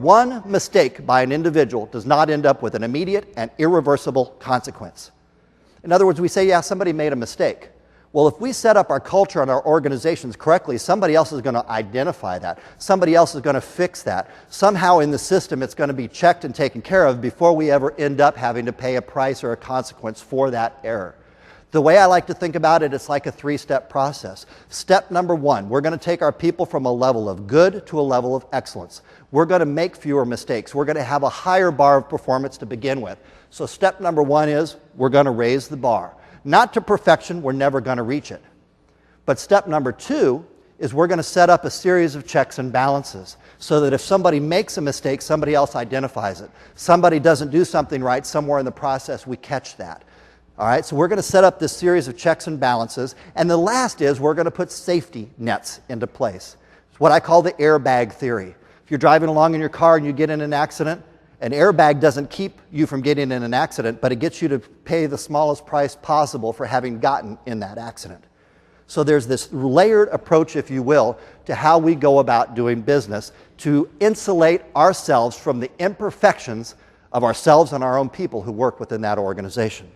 One mistake by an individual does not end up with an immediate and irreversible consequence. In other words, we say, yeah, somebody made a mistake. Well, if we set up our culture and our organizations correctly, somebody else is going to identify that. Somebody else is going to fix that. Somehow in the system, it's going to be checked and taken care of before we ever end up having to pay a price or a consequence for that error. The way I like to think about it, it's like a three-step process. Step number one, we're going to take our people from a level of good to a level of excellence. We're going to make fewer mistakes. We're going to have a higher bar of performance to begin with. So step number one is we're going to raise the bar. Not to perfection, we're never going to reach it. But step number two is we're going to set up a series of checks and balances so that if somebody makes a mistake, somebody else identifies it. Somebody doesn't do something right, somewhere in the process we catch that. All right, so we're going to set up this series of checks and balances. And the last is we're going to put safety nets into place. It's what I call the airbag theory. If you're driving along in your car and you get in an accident, an airbag doesn't keep you from getting in an accident, but it gets you to pay the smallest price possible for having gotten in that accident. So there's this layered approach, if you will, to how we go about doing business to insulate ourselves from the imperfections of ourselves and our own people who work within that organization.